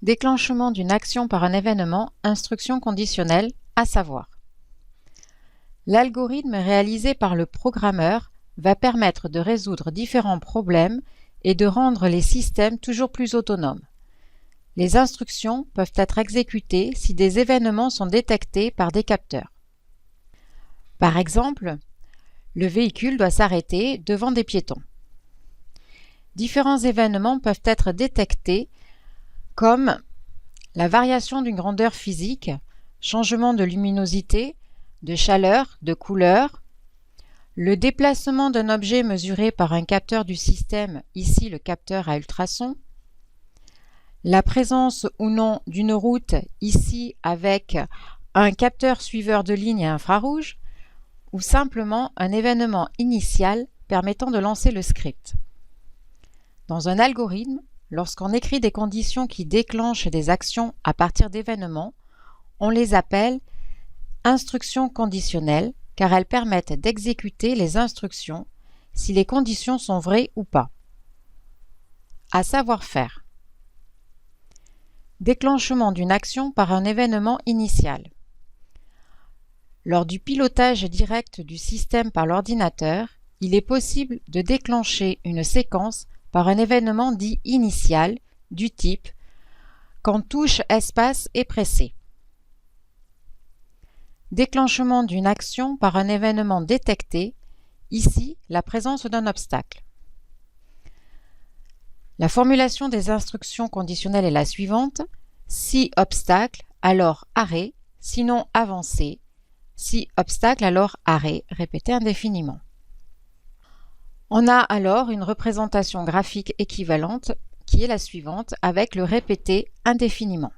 Déclenchement d'une action par un événement, instruction conditionnelle, à savoir. L'algorithme réalisé par le programmeur va permettre de résoudre différents problèmes et de rendre les systèmes toujours plus autonomes. Les instructions peuvent être exécutées si des événements sont détectés par des capteurs. Par exemple, le véhicule doit s'arrêter devant des piétons. Différents événements peuvent être détectés comme la variation d'une grandeur physique, changement de luminosité, de chaleur, de couleur, le déplacement d'un objet mesuré par un capteur du système, ici le capteur à ultrasons, la présence ou non d'une route, ici avec un capteur suiveur de ligne à infrarouge, ou simplement un événement initial permettant de lancer le script. Dans un algorithme, lorsqu'on écrit des conditions qui déclenchent des actions à partir d'événements, on les appelle instructions conditionnelles car elles permettent d'exécuter les instructions si les conditions sont vraies ou pas. À savoir faire. Déclenchement d'une action par un événement initial. Lors du pilotage direct du système par l'ordinateur, il est possible de déclencher une séquence par un événement dit initial du type quand touche espace est pressé. Déclenchement d'une action par un événement détecté, ici la présence d'un obstacle. La formulation des instructions conditionnelles est la suivante. Si obstacle, alors arrêt, sinon avancé. Si obstacle, alors arrêt, répété indéfiniment. On a alors une représentation graphique équivalente qui est la suivante avec le répété indéfiniment.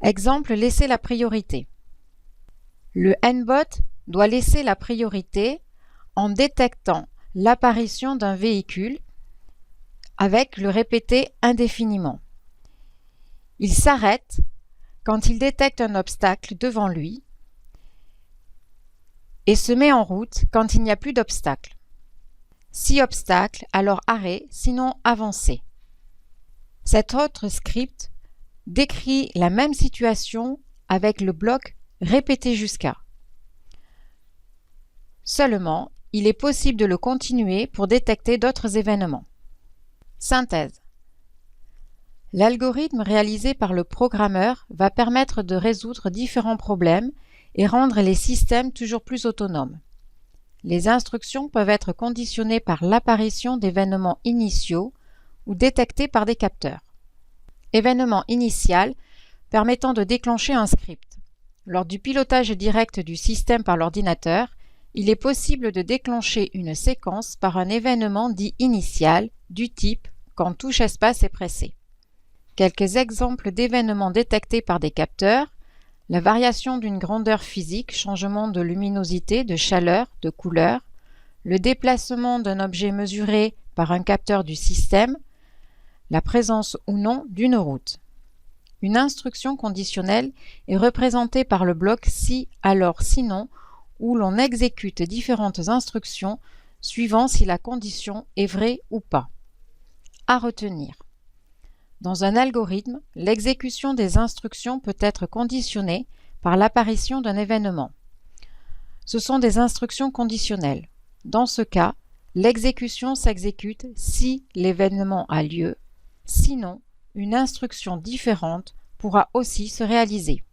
Exemple, laisser la priorité. Le N-bot doit laisser la priorité en détectant l'apparition d'un véhicule avec le répété indéfiniment. Il s'arrête quand il détecte un obstacle devant lui et se met en route quand il n'y a plus d'obstacle. Si obstacle, alors arrêt, sinon avancé. Cet autre script décrit la même situation avec le bloc répété jusqu'à. Seulement, il est possible de le continuer pour détecter d'autres événements. Synthèse. L'algorithme réalisé par le programmeur va permettre de résoudre différents problèmes et rendre les systèmes toujours plus autonomes. Les instructions peuvent être conditionnées par l'apparition d'événements initiaux ou détectés par des capteurs. Événement initial permettant de déclencher un script. Lors du pilotage direct du système par l'ordinateur, il est possible de déclencher une séquence par un événement dit initial du type quand touche espace est pressé. Quelques exemples d'événements détectés par des capteurs: la variation d'une grandeur physique, changement de luminosité, de chaleur, de couleur, le déplacement d'un objet mesuré par un capteur du système, la présence ou non d'une route. Une instruction conditionnelle est représentée par le bloc si, alors, sinon, où l'on exécute différentes instructions suivant si la condition est vraie ou pas. À retenir. Dans un algorithme, l'exécution des instructions peut être conditionnée par l'apparition d'un événement. Ce sont des instructions conditionnelles. Dans ce cas, l'exécution s'exécute si l'événement a lieu. Sinon, une instruction différente pourra aussi se réaliser.